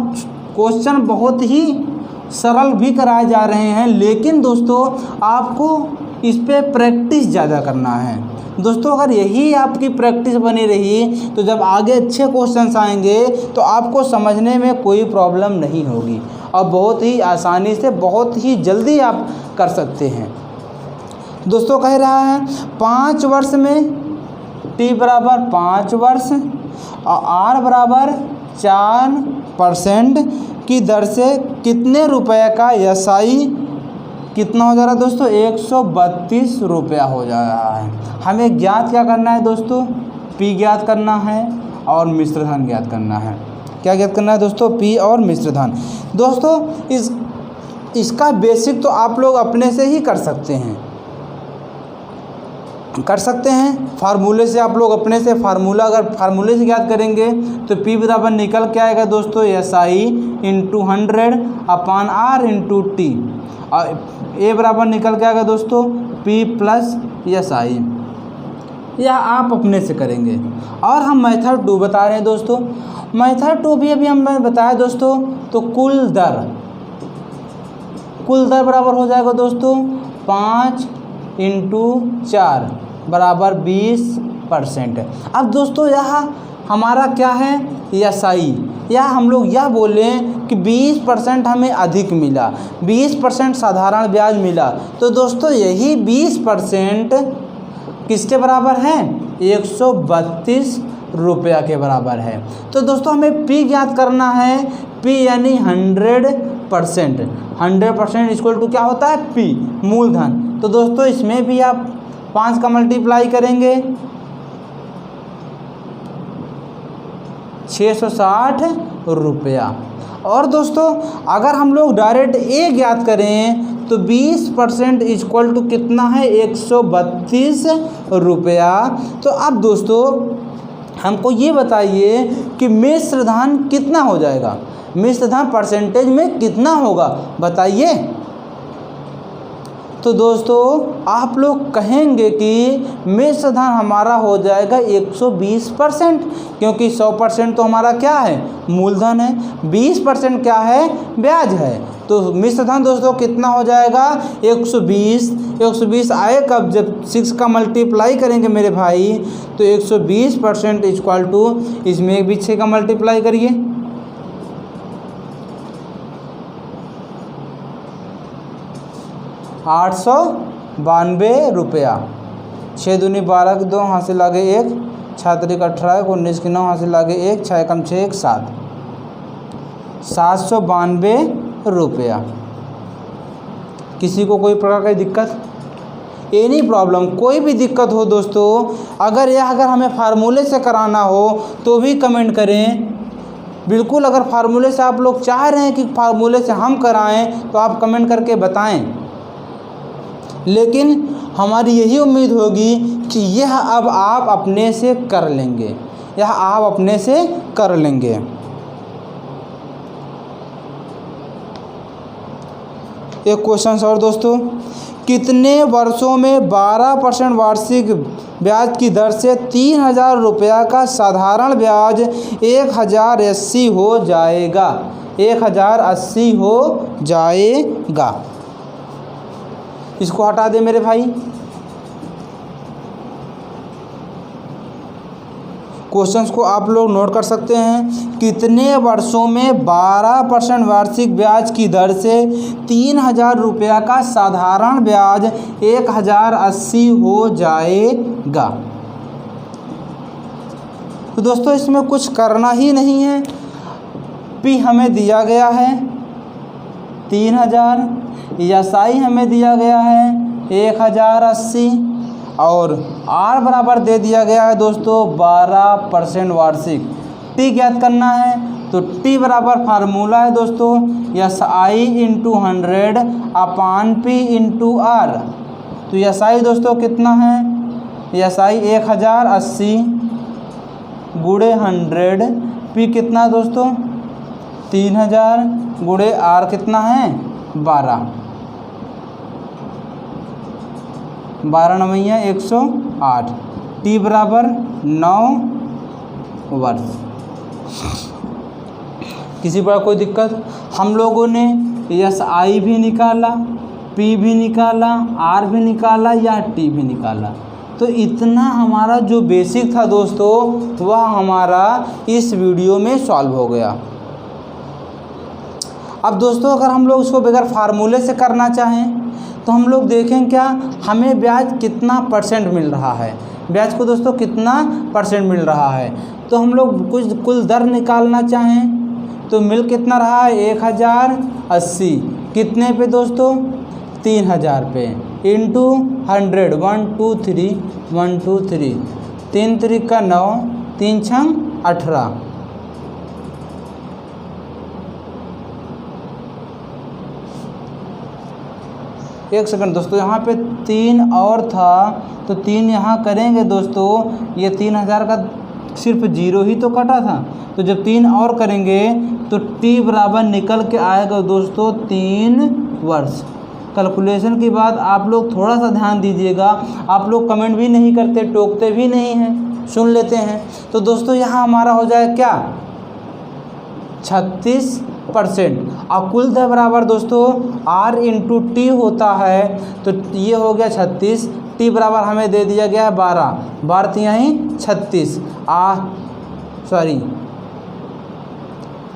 A: क्वेश्चन बहुत ही सरल भी कराए जा रहे हैं, लेकिन दोस्तों आपको इस पे प्रैक्टिस ज़्यादा करना है। दोस्तों अगर यही आपकी प्रैक्टिस बनी रही तो जब आगे अच्छे क्वेश्चंस आएंगे तो आपको समझने में कोई प्रॉब्लम नहीं होगी और बहुत ही आसानी से बहुत ही जल्दी आप कर सकते हैं। दोस्तों कह रहा है 5 वर्ष में T बराबर 5 वर्ष और R बराबर 4% की दर से कितने रुपए का SI कितना हो जा रहा है दोस्तों? 132 रुपया हो जा रहा है। हमें ज्ञात क्या करना है दोस्तों? P ज्ञात करना है और मिश्र धन ज्ञात करना है। क्या ज्ञात करना है दोस्तों? P और मिश्र धन। दोस्तों इसका बेसिक तो आप लोग अपने से ही कर सकते हैं फार्मूले से। आप लोग अपने से फार्मूला अगर फार्मूले से ज्ञात करेंगे तो P बराबर निकल के आएगा दोस्तों SI into 100 upon R into T, और A बराबर निकल के आएगा दोस्तों P प्लस SI। यह आप अपने से करेंगे। और हम मेथड 2 बता रहे हैं दोस्तों। मेथड 2 भी अभी हमने बताया दोस्तों। तो कुल दर बराबर हो जाएगा दोस्तों 5 इंटू 4 बराबर 20%। अब दोस्तों यह हमारा क्या है? SI। या हम लोग यह बोलें कि 20% हमें अधिक मिला, 20% साधारण ब्याज मिला, तो दोस्तों यही 20% किसके बराबर है? 132 रुपया के बराबर है। तो दोस्तों हमें P ज्ञात करना है। P यानी 100%। 100% इक्वल टू क्या होता है? P मूलधन। तो दोस्तों इसमें भी आप 5 का मल्टीप्लाई करेंगे 660 रुपया। और दोस्तों अगर हम लोग डायरेक्ट A ज्ञात करें तो 20% इक्वल टू कितना है? 132 रुपया। तो अब दोस्तों हमको ये बताइए कि मिश्र धन कितना हो जाएगा? मिश्र धन परसेंटेज में कितना होगा बताइए। तो दोस्तों आप लोग कहेंगे कि मिश्र धन हमारा हो जाएगा 120%, क्योंकि 100% तो हमारा क्या है? मूलधन है, 20% क्या है? ब्याज है। तो मिश्र धन दोस्तों कितना हो जाएगा? 120। 120 आए कब? जब 6 का मल्टीप्लाई करेंगे मेरे भाई, तो 120% इक्वल टू इसमें भी 6 का मल्टीप्लाई करिए, 892 रुपया। 6 दूनी 12 2 हाथ से लगे 1 6 तरीक 18 को 19 की 9 हासिल आगे 1 6 कम 6 1 7 792 रुपया। किसी को कोई प्रकार की दिक्कत, एनी प्रॉब्लम, कोई भी दिक्कत हो दोस्तों, अगर हमें फार्मूले से कराना हो तो भी कमेंट करें। बिल्कुल, अगर फार्मूले से आप लोग चाह रहे हैं कि फार्मूले से हम कराएं तो आप कमेंट करके बताएं। लेकिन हमारी यही उम्मीद होगी कि यह अब आप अपने से कर लेंगे, यह आप अपने से कर लेंगे। एक क्वेश्चन और दोस्तों, कितने वर्षों में 12% वार्षिक ब्याज की दर से 3000 रुपया का साधारण ब्याज 1080 हो जाएगा? 1080 हो जाएगा। इसको हटा दे मेरे भाई। क्वेश्चंस को आप लोग नोट कर सकते हैं। कितने वर्षों में 12% वार्षिक ब्याज की दर से 3000 रुपया का साधारण ब्याज 1080 हो जाएगा? तो दोस्तों इसमें कुछ करना ही नहीं है। पी हमें दिया गया है 3000, एसआई हमें दिया गया है 1080 और आर बराबर दे दिया गया है दोस्तों 12% वार्षिक। टी ज्ञात करना है तो टी बराबर फार्मूला है दोस्तों S I into 100 upon P into R. तो एस आई दोस्तों कितना है? एस आई 1080 गुणे 100, पी कितना है दोस्तों 3000 गुणे आर कितना है 12, 12 नवैया 108, टी बराबर 9 वर्ष। किसी पर कोई दिक्कत? हम लोगों ने एस आई भी निकाला, पी भी निकाला, आर भी निकाला या टी भी निकाला। तो इतना हमारा जो बेसिक था दोस्तों वह हमारा इस वीडियो में सॉल्व हो गया। अब दोस्तों अगर हम लोग उसको बगैर फार्मूले से करना चाहें तो हम लोग देखें क्या हमें ब्याज कितना परसेंट मिल रहा है, ब्याज को दोस्तों कितना परसेंट मिल रहा है। तो हम लोग कुल दर निकालना चाहें तो मिल कितना रहा है 1080, कितने पे दोस्तों 3000 पे, इंटू 100 1 2 3 1 2 3, 3 3 का 9, 3 6 18। एक सेकंड दोस्तों, यहाँ पे 3 और था तो 3 यहाँ करेंगे दोस्तों। ये 3000 का सिर्फ 0 ही तो कटा था, तो जब 3 और करेंगे तो टी बराबर निकल के आएगा दोस्तों 3 वर्ष। कैलकुलेशन के बाद आप लोग थोड़ा सा ध्यान दीजिएगा। आप लोग कमेंट भी नहीं करते, टोकते भी नहीं हैं, सुन लेते हैं। तो दोस्तों यहाँ हमारा हो जाए क्या 36%। और कुल दर बराबर दोस्तों आर इंटू टी होता है, तो ये हो गया 36, टी बराबर हमें दे दिया गया है 12, 12 यहीं 36,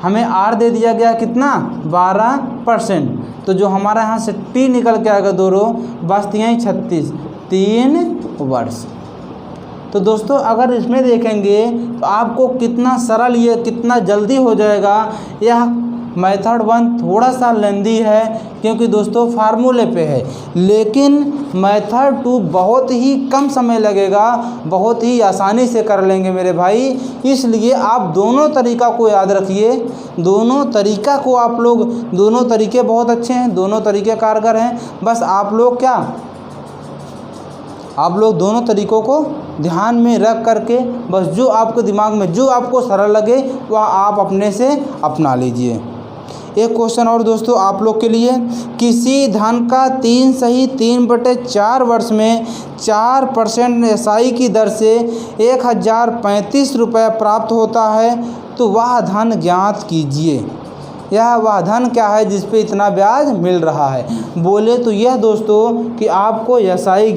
A: हमें आर दे दिया गया कितना 12%। तो जो हमारा यहाँ से टी निकल के आएगा दोनों बस यहीं 36, 3 वर्ष। तो दोस्तों अगर इसमें देखेंगे तो आपको कितना सरल, ये कितना जल्दी हो जाएगा। यह मेथड 1 थोड़ा सा लेंदी है क्योंकि दोस्तों फार्मूले पे है, लेकिन मेथड 2 बहुत ही कम समय लगेगा, बहुत ही आसानी से कर लेंगे मेरे भाई। इसलिए आप दोनों तरीका को याद रखिए, दोनों तरीका को आप लोग, दोनों तरीके बहुत अच्छे हैं, दोनों तरीके कारगर हैं। बस आप लोग क्या, आप लोग दोनों तरीक़ों को ध्यान में रख करके बस जो आपके दिमाग में जो आपको सरल लगे वह आप अपने से अपना लीजिए। एक क्वेश्चन और दोस्तों आप लोग के लिए, किसी धन का 3 सही 3/4 वर्ष में 4% एसआई की दर से 1035 रुपये प्राप्त होता है तो वह धन ज्ञात कीजिए। यह वह धन क्या है जिस पे इतना ब्याज मिल रहा है? बोले तो यह दोस्तों कि आपको एसआई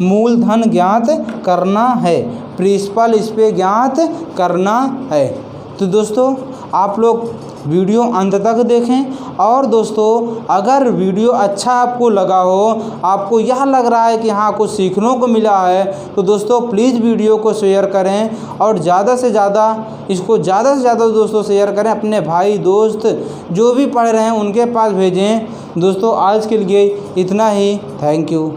A: मूलधन ज्ञात करना है, प्रिंसिपल इस पे ज्ञात करना है। तो दोस्तों आप लोग वीडियो अंत तक देखें। और दोस्तों अगर वीडियो अच्छा आपको लगा हो, आपको यह लग रहा है कि हाँ कुछ सीखने को मिला है, तो दोस्तों प्लीज़ वीडियो को शेयर करें और ज़्यादा से ज़्यादा दोस्तों शेयर करें। अपने भाई दोस्त जो भी पढ़ रहे हैं उनके पास भेजें। दोस्तों आज के लिए इतना ही। Thank you.